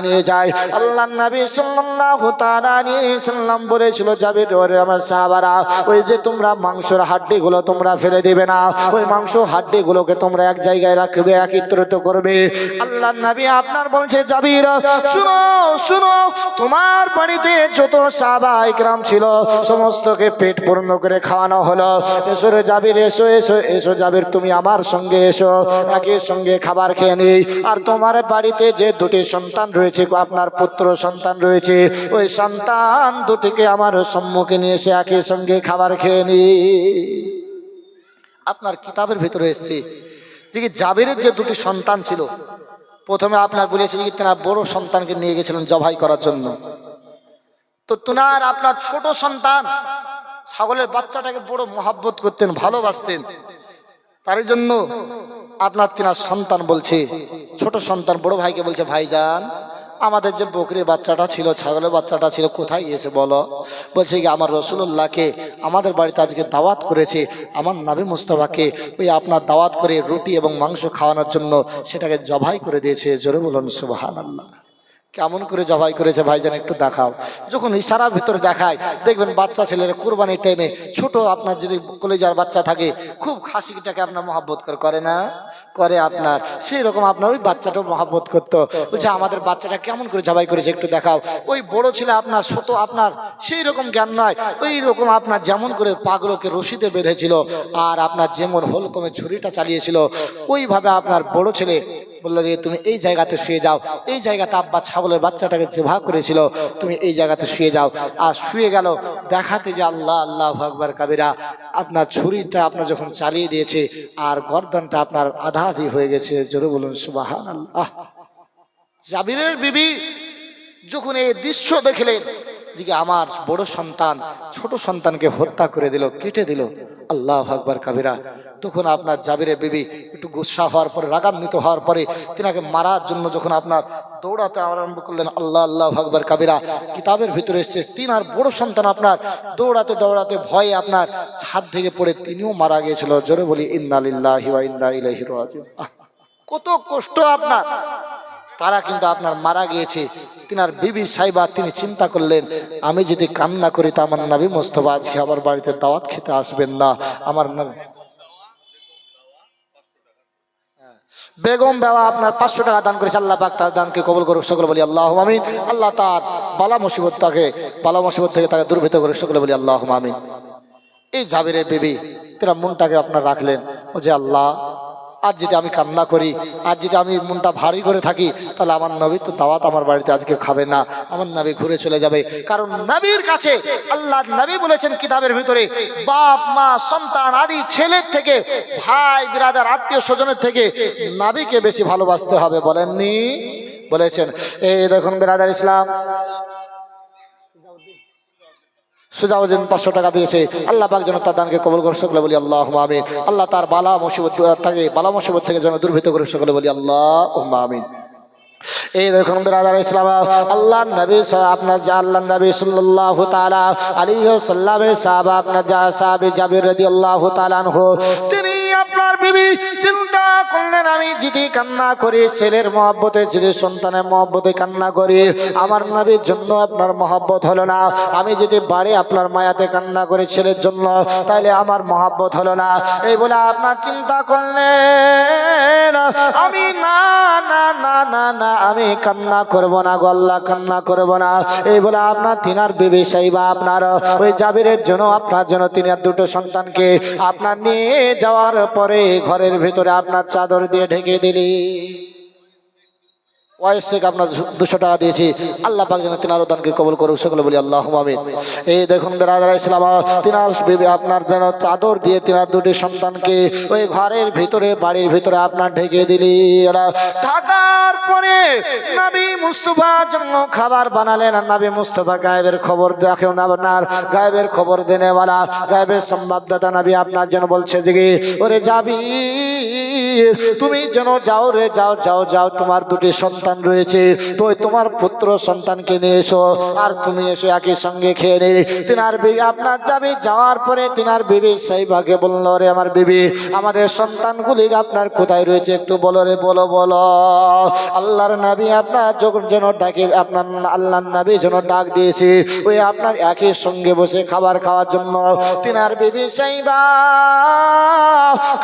Speaker 1: নিয়ে যায়। আল্লাহ নবী সাল্লাল্লাহু তাআলা আলাইহি ওয়াসাল্লাম বলেছিল, জাবির ওরে আমার সাহাবারা, ওই যে তোমরা মাংসের হাড্ডিগুলো তোমরা ফেলে দিবে না, ওই মাংস হাড্ডিগুলোকে তোমরা এক জায়গায় রাখবে, একত্রিত করবে। আল্লাহ নবী আপনার বলছে, জাবির শুনো, তোমার বাড়িতে যত সাহাবা ইকরাম ছিল সমস্তকে পেট পূর্ণ করে খাওয়ানো হলো। এসো রে জাবির, এসো এসো এসো জাবির, তুমি আমার সঙ্গে এসো, একই সঙ্গে খাবার খেয়ে নিই। আর তোমার বাড়িতে যে দুটি সন্তান রয়েছে, আপনার পুত্র সন্তান রয়েছে, ওই সন্তান দুটিকে আমার সম্মুখে নিয়ে এসে একই সঙ্গে খাবার খেয়ে নিই। আপনার কিতাবের ভিতরে এসেছে যে কি জাবিরের যে দুটি সন্তান ছিল, প্রথমে আপনার বলেছে যে তেনার বড় সন্তানকে নিয়ে গেছিলেন জবাই করার জন্য। তো তেনার আপনার ছোট সন্তান ছাগলের বাচ্চাটাকে বড় মহাব্বত করতেন, ভালোবাসতেন। তার জন্য আপনার তেনার সন্তান বলছে, ছোট সন্তান বড় ভাইকে বলছে, ভাইজান আমাদের যে বকরির বাচ্চাটা ছিল, ছাগলের বাচ্চাটা ছিল, কোথায় গিয়েছে বলো? বলছে কি আমার রাসূলুল্লাহকে আমাদের বাড়িতে আজকে দাওয়াত করেছে, আমার নবী মুস্তাফাকে ওই আপনার দাওয়াত করে রুটি এবং মাংস খাওয়ানোর জন্য সেটাকে জবাই করে দিয়েছে। জোরে বলুন সুবহানাল্লাহ। কেমন করে জবাই করেছে ভাইজান একটু দেখাও। যখন ইশারার ভিতরে দেখায় দেখবেন বাচ্চা ছেলেরা কুরবানির টাইমে ছোট আপনার যদি কলেজার বাচ্চা থাকে খুব খাসিটাকে আপনার মহব্বত করে না করে আপনার, সেই রকম আপনার ওই বাচ্চাটাও মহব্বত করতো। বলছে আমাদের বাচ্চাটা কেমন করে জবাই করেছে একটু দেখাও। ওই বড় ছেলে আপনার ছোট আপনার সেই রকম জ্ঞান নয়, ওই রকম আপনার যেমন করে পাগলকে রশিতে বেঁধেছিল আর আপনার যেমন হোলকমে ছুরিটা চালিয়েছিল, ওইভাবে আপনার বড় ছেলে বললো যে তুমি এই জায়গাতে শুয়ে যাও, এই জায়গাতে আব্বা ছাগলের বাচ্চাটাকে জবাই করেছিল, তুমি এই জায়গাতে শুয়ে যাও। আর শুয়ে গেল, দেখাতে যে আল্লাহ আল্লাহু আকবার কাবিরা, আপনার ছুরিটা আপনার যখন চালিয়ে দিয়েছে আর গর্দনটা আপনার আধা আধি হয়ে গেছে। জোরে বলুন সুবহানাল্লাহ। জাবিরের বিবি যখন এই দৃশ্য দেখলেন যে আমার বড় সন্তান ছোট সন্তানকে হত্যা করে দিল, কেটে দিল, আল্লাহু আকবার কাবিরা, তখন আপনার জাবিরের বিবি একটু গুসা হওয়ার পরে, রাগান্বিত হওয়ার পরে তিনাকে মারার জন্য যখন আপনার দৌড়াতে আরম্ভ করলেন, আল্লাহ আল্লাহু আকবার কাবিরা, কিতাবের ভিতরে এসেছে তিনার বড় সন্তান আপনার দৌড়াতে দৌড়াতে ভয়ে আপনার ছাদ থেকে পড়ে তিনিও মারা গিয়েছিল। জোরে বলি ইন্না লিল্লাহি ওয়া ইন্না ইলাইহি রাজিউন। কত কষ্ট আপনার, তারা কিন্তু আপনার মারা গিয়েছে। তিনার বিবি সাইবা তিনি চিন্তা করলেন, আমি যদি কান্না করি তো আমার নবী মুস্তাফা আজকে আমার বাড়িতে দাওয়াত খেতে আসবেন না। আমার বেগম বাবা আপনার 500 টাকা দান করেছে, আল্লাহ পাক তার দানকে কবুল করুক, সকলে বলি আল্লাহুম্মা আমিন। আল্লাহ তার বালা মুসিবত থেকে তাকে দূরভীত করুক, সকলে বলি আল্লাহুম্মা আমিন। এই জাবিরের বিবি তারা মনটাকে আপনার রাখলেন, ও যে আল্লাহ আজ যদি আমি কান্না করি, আজ যদি আমি মনটা ভারী করে থাকি, তাহলে আমার নবী তো দাওয়াত আমার বাড়িতে আজকে খাবে না, আমার নবী ঘুরে চলে যাবে। কারণ নবীর কাছে আল্লাহ নবী বলেছেন কিতাবের ভিতরে, বাপ মা সন্তান আদি ছেলের থেকে, ভাই বিরাদার আত্মীয় স্বজনের থেকে নবীকে বেশি ভালোবাসতে হবে, বলেননি? বলেছেন। এই দেখুন বিরাদার ইসলাম, সুজাউদ্দিন 500 টাকা দিয়েছে, আল্লাহ পাক যেন তার দানকে কবুল করে, সকলে বলি আল্লাহুম্মা আমিন। আল্লাহ তার বালা মুসিবত থেকে যেন দূরভীত করে, সকলে বলি আল্লাহুম্মা আমিন। এই দেখুন বিরাদার ইসলাম, আল্লাহ নবী আপনার আল্লাহ নবী সাল্লাল্লাহু তাআলা আলাইহি ওয়াসাল্লামের সাহাবা আপনার সাহাবী জাবির রাদিয়াল্লাহু তাআলা আনহু, তিনি আপনার বিবি চিন্তা করলেন, আমি যদি কান্না করি ছেলের মহব্বতে, যদি সন্তানের মহব্বতে কান্না করি, আমার নবীর জন্য আপনার মহব্বত হলো না। আমি যদি বাড়ি আপনার মায়াতে কান্না করি ছেলের জন্য, তাহলে আমার মহব্বত হলো না। এই বলে আপনার চিন্তা করলেন, আমি না না না না না আমি কান্না করব না গো আল্লাহ, কান্না করব না। এই বলে আপনার তিনার বিবি সাইবা আপনার ওই জাবিরের জন্য আপনার জন্য তিনার দুটো সন্তানকে আপনার নিয়ে যাওয়ার পরে ঘরের ভিতরে আপনার চাদর দিয়ে ঢেকে দিলি। ওয়াইসকে আপনার 200 টাকা দিয়েছি, আল্লাহ পাক যেন তিনার দানকে কবুল করুক, সকলে বলি আল্লাহুম্মা আমিন। এই দেখুন বিরাদার ইসলাম, তিনার বিবি আপনার যেন চাদর দিয়ে তিনার দুটি সন্তানকে ওই ঘরের ভিতরে বাড়ির ভিতরে আপনার ঢেকে দিলি। ঢাকার পরে নবী মুস্তাফার জন্য খাবার বানালেন। আর নবী মুস্তাফা গায়েবের খবর দেখেন, আপনার গায়েবের খবর দেনেওয়ালা, গায়েবের সংবাদদাতা নবী আপনার জন্য বলছে যে ওরে জাবির, তুমি যেন যাও রে, যাও যাও যাও, তোমার দুটি সন্তান রয়েছে, তো তোমার পুত্র সন্তানকে নিয়ে এসো, আর তুমি এসে একই সঙ্গে খেয়ে নে। তিনার বিবি আপনার যাবে, যাওয়ার পরে তিনার বিবি সাইবাকে বলল, রে আমার বিবি, আমাদের সন্তানগুলি আপনার কোথায় রয়েছে একটু বলো রে, বলো বলো। আল্লাহর নবী আপনার যখন যেন ডাকে, আপনার আল্লাহর নবী যেন ডাক দিয়েছে ওই আপনার একই সঙ্গে বসে খাবার খাওয়ার জন্য। তিনার বিবি সাইবা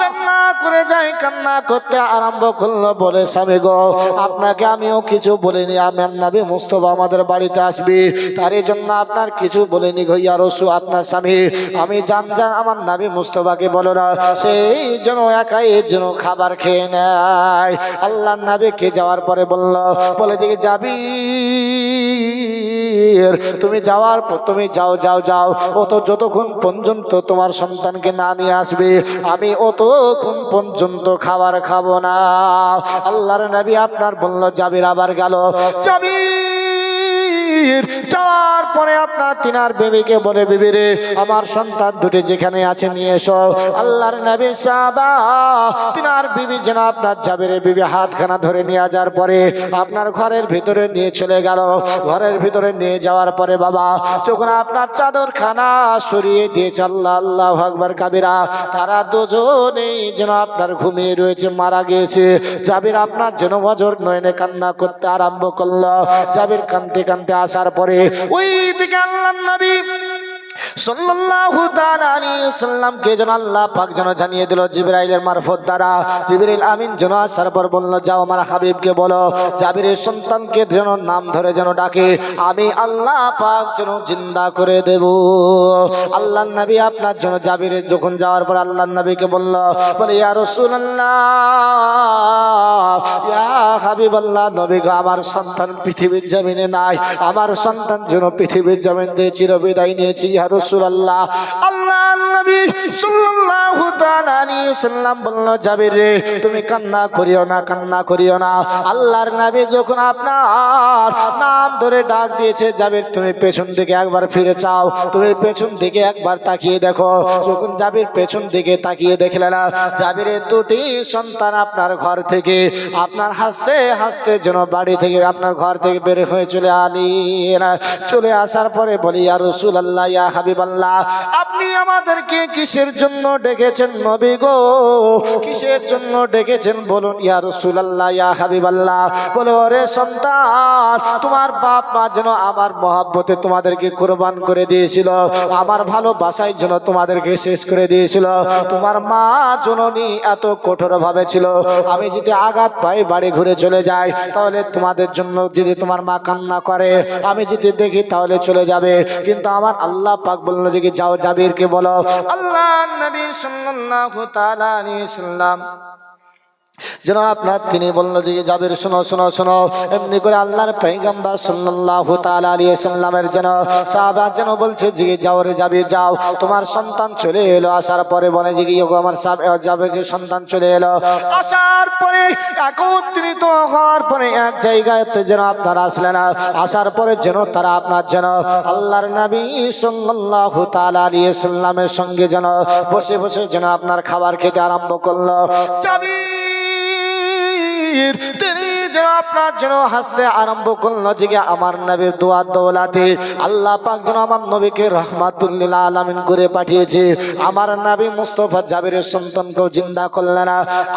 Speaker 1: কান্না করে যায়, কান্না করতে আরম্ভ করলো, বলে স্বামী গো, আপনাকে আমিও কিছু বলিনি আমার নবী মুস্তাফা আমাদের বাড়িতে আসবে, তার জন্য আপনার কিছু বলিনি গো ইয়া রাসূল আপনার স্বামী। আমি জান আমার নবী মুস্তাফাকে বলো না, সেই জন্য একাই যেন খাবার খেয়ে নেয়। আল্লাহর নবীকে যাওয়ার পরে বলে যে যাবি তুমি যাওয়ার পর তুমি যাও যাও যাও, অত যতক্ষণ পর্যন্ত তোমার সন্তানকে না নিয়ে আসবে আমি অতক্ষণ পর্যন্ত খাবার খাবো না। আল্লাহর নবী আপনার বলল জাবির আবার গেল। জাবির যাওয়ার পরে আপনার তিনার বিবিকে বলে বিবি রে আমার সন্তান দুটি যেখানে আছে নিয়ে এসো। আল্লাহর নবীর সাহাবা তিনার বিবি যেন আপনার জাবিরের বিবি হাতখানা ধরে নিয়ে যাওয়ার পরে আপনার ঘরের ভিতরে নিয়ে চলে গেল। ঘরের ভিতরে নিয়ে যাওয়ার পরে বাবা যখন আপনার চাদর খানা সরিয়ে দিয়েছে আল্লাহ আল্লাহু আকবার কাবিরা, তারা দুজনেই যেন আপনার ঘুমিয়ে রয়েছে, মারা গিয়েছে। জাবির আপনার যেন অঝর নয়নে কান্না করতে আরম্ভ করলো। জাবির কাঁদতে কাঁদতে আসার পরে ওই দিকে আল্লাহর নবী সাল্লাল্লাহু তাআলা আলাইহি ওয়াসাল্লামকে যেন আল্লাহ পাক যেন জানিয়ে দিল জিবরাইলের মারফত দ্বারা। জিবরাইল আমিন যেন আসার পর বলল যাও আমার হাবিবকে বলো জাবিরের সন্তানকে যেন নাম ধরে যেন ডাকে, আমি আল্লাহ পাক যেন জিন্দা করে দেব। আল্লাহর নবী আপনার জন্য জাবিরের যখন যাওয়ার পর আল্লাহর নবীকে বলে ইয়া রাসূলুল্লাহ ইয়া হাবিবাল্লাহ, নবী গো আমার সন্তান পৃথিবীর জমিনে নাই, আমার সন্তান যেন পৃথিবীর জমিন দিয়ে চিরবিদায় নিয়েছি ইয়া রাসূলুল্লাহ। আল্লাহর নবী সাল্লাল্লাহু তাআলা আলাইহি ওয়াসাল্লাম বলল জাবির রে তুমি কান্না করিও না, কান্না করিও না। আল্লাহর নবী যখন আপনার নাম ধরে ডাক দিয়েছে জাবির তুমি পেছন দিকে একবার ফিরে চাও, তুমি পেছন দিকে একবার তাকিয়ে দেখো। যখন জাবির পেছন দিকে তাকিয়ে দেখলেন জাবিরের দুটি সন্তান আপনার ঘর থেকে আপনার হাসতে হাসতে যেন বাড়ি থেকে আপনার ঘর থেকে বের হয়ে চলে আসার পরে বলি ইয়া রাসূলুল্লাহ ইয়া হাবিবাল্লাহ আপনি আমাদেরকে কিসের জন্য ডেকেছেন নবী গো, কিসের জন্য ডেকেছেন বলুন ইয়া রাসূলুল্লাহ ইয়া হাবিবাল্লাহ। বলে ওরে সন্তান তোমার বাপ মা যেন আমার মহব্বতে তোমাদেরকে কুরবান করে দিয়েছিল, আমার ভালোবাসায় যেন তোমাদেরকে শেষ করে দিয়েছিল। তোমার মা জননী এত কঠোর ভাবে ছিল, আমি যদি আঘাত পাই বাড়ি ঘুরে চলে যাই তাহলে তোমাদের জন্য যদি তোমার মা কান্না করে আমি যদি দেখি তাহলে চলে যাবে। কিন্তু আমার আল্লাহ পাক বলল যে যাও জাবিরকে বলো। আল্লাহর নবী সাল্লাল্লাহু তাআলা আলাইহি ওয়াসাল্লাম যেন আপনার তিনি বললো যে জাবির শোনো শোনো শোনো, এমনি করে আল্লাহর পয়গম্বর সাল্লাল্লাহু তাআলা আলাইহি ওয়াসাল্লামের যেন সাহাবা যেন বলছে যে যাও রে জাবির যাও, তোমার সন্তান চলে এলো। আসার পরে বলে যে গো আমার জাবিরের সন্তান চলে এলো। আসার পরে একত্রিত হওয়ার পরে এক জায়গাতে যেন আপনারা আসলেন, আসার পরে যেন তারা আপনার যেন আল্লাহর নবী সাল্লাল্লাহু তাআলা আলাইহি ওয়াসাল্লামের সঙ্গে যেন বসে বসে যেন আপনার খাবার খেতে আরম্ভ করলো। তিনি যেন আপনার যেন হাসতে আরম্ভ করলো যে আমার নবীর দোয়া দৌলাতে আল্লাহ পাক যেন আমার নবীকে রাহমাতুল লিল আলামিন করে পাঠিয়েছে। আমার নবী মুস্তাফা জাবিরের সন্তানকেও জিন্দা করলেন।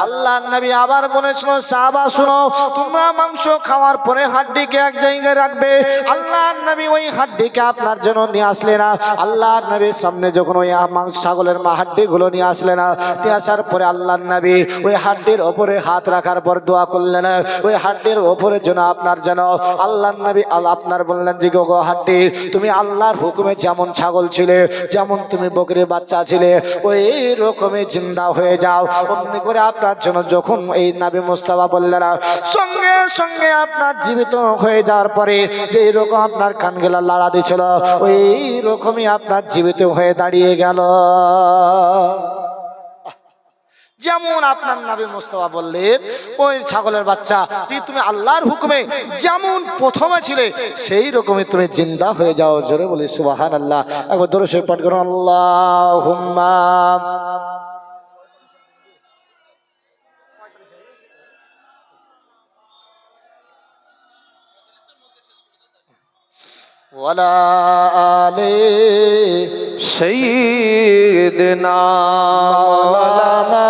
Speaker 1: আল্লাহর নবী আবার বলেছিল সাহাবা শুনো, তোমরা মাংস খাওয়ার পরে হাড্ডিকে এক জায়গায় রাখবে। আল্লাহর নবী ওই হাড্ডিকে আপনার জন্য নিয়ে আসলেন। আল্লাহর নবীর সামনে যখন ওই ছাগলের হাড্ডিগুলো নিয়ে আসলেন, নিয়ে আসার পরে আল্লাহর নবী ওই হাড্ডির ওপরে হাত রাখার পর দোয়া করলেন। ওই হাড্ডির ওপরে যেন আপনার যেন আল্লাহর নবী আপনার বললেন যে গো হাড্ডি তুমি আল্লাহর হুকুমে যেমন ছাগল ছিলে, যেমন তুমি বকরির বাচ্চা ছিলে, ওই রকমই জিন্দা হয়ে যাও। অমনি করে আপনার জন্য যখন এই নবী মুস্তাফা বললেন সঙ্গে সঙ্গে আপনার জীবিত হয়ে যাওয়ার পরে যে রকম আপনার কানগুলা লাড়া দিছিল ওই রকমই আপনার জীবিত হয়ে দাঁড়িয়ে গেল। যেমন আপনার নবী মুস্তাফা বললেন ওই ছাগলের বাচ্চা যে তুমি আল্লাহর হুকুমে যেমন প্রথমে ছিলে সেই রকমই তুমি জিন্দা হয়ে যাও। জোরে বলি সুবহানাল্লাহ। একবার দরুদ শরীফ পাঠ করুন আল্লাহুম্মা ওয়ালা আলি
Speaker 2: সাইয়্যিদিনা মাওলানা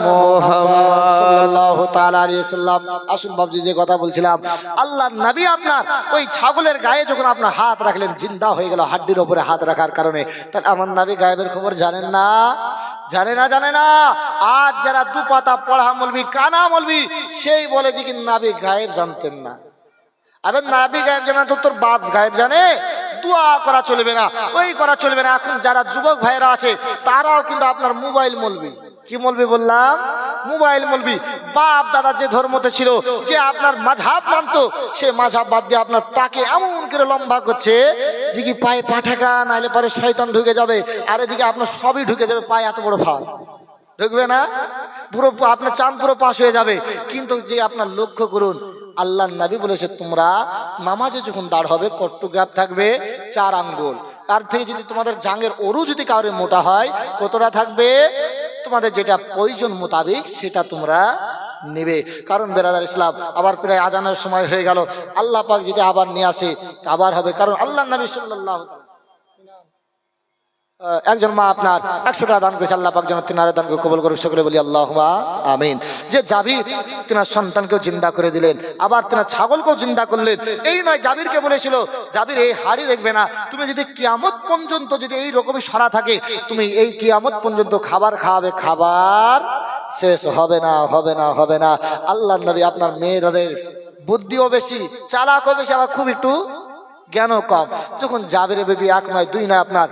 Speaker 2: মুহাম্মদ
Speaker 1: সাল্লাল্লাহু তাআলা আলাইহি সাল্লাম। আসুন বাবজি, যে কথা বলছিলাম, আল্লাহ নবী আপনার ওই ছাগলের গায়ে যখন আপনার হাত রাখলেন, জিন্দা হয়ে গেল হাড্ডির উপরে হাত রাখার কারণে। তাহলে আমার নবী গায়েবের খবর জানেন না? জানে না। আজ যারা দুপাতা পড়া মলবি, কানা মলবি, সেই বলে যে কি নবী গায়েব জানতেন না। আরে নবী গায়েব জানে তো তোর বাপ গায়েব জানে? দোয়া করা চলবে না, ওই করা চলবে না। এখন যারা যুবক ভাইরা আছে তারাও কিন্তু আপনার মোবাইল মলবি। কি মলবি বললাম? মোবাইল মলবি। বাপ দাদা যে ধর্মতে ছিল, যে আপনার মাঝহাব মানতো, সে মাঝহাব বাদ দিয়ে আপনার পাকে এমন করে লম্বা করছে যে কি পায়ে পা ঠেকা, নাইলে পরে শয়তান ঢুকে যাবে। আর এদিকে আপনার সবই ঢুকে যাবে, পায়ে এত বড় ফাল ঢুকবে না, পুরো আপনার চাঁদ পুরো পাশ হয়ে যাবে। কিন্তু যে আপনার লক্ষ্য করুন, আল্লাহ নবী বলেছে তোমরা নামাজে যখন দাঁড় হবে কট্টু গ্যাপ থাকবে 4 আঙ্গুল। তার থেকে যদি তোমাদের জাঙ্গের অরু যদি কাউরে মোটা হয়, কতটা থাকবে? তোমাদের যেটা প্রয়োজন মোতাবেক সেটা তোমরা নেবে। কারণ বেরাদার ইসলাম, আবার প্রায় আজানের সময় হয়ে গেল। আল্লাহ পাক যদি আবার নিয়ে আসে আবার হবে। কারণ আল্লাহ নবী সাল্লাল্লাহু একজন মা আপনার 100 টাকা দান করেছে, আল্লাহ পাক যেন তিনার দানকে কবুল করুন, সকলে বলি আল্লাহুম্মা আমিন। যে জাবির তিনার সন্তানকেও জিন্দা করে দিলেন, আবার তিনার ছাগলকেও জিন্দা করলেন। এই নয়, জাবিরকে বলেছিল, জাবির এই হাড়ি দেখবে না, তুমি যদি কিয়ামত পর্যন্ত যদি এই রকমই সরা থাকে, তুমি এই কিয়ামত পর্যন্ত খাবার খাওয়াবে, খাবার শেষ হবে না, হবে না, হবে না। আল্লাহ নবী আপনার মেয়েদের বুদ্ধিও বেশি, চালাকও বেশি, আবার খুব একটু জ্ঞানও কম। যখন জাবির বেবি 1 নয় 2 নয় আপনার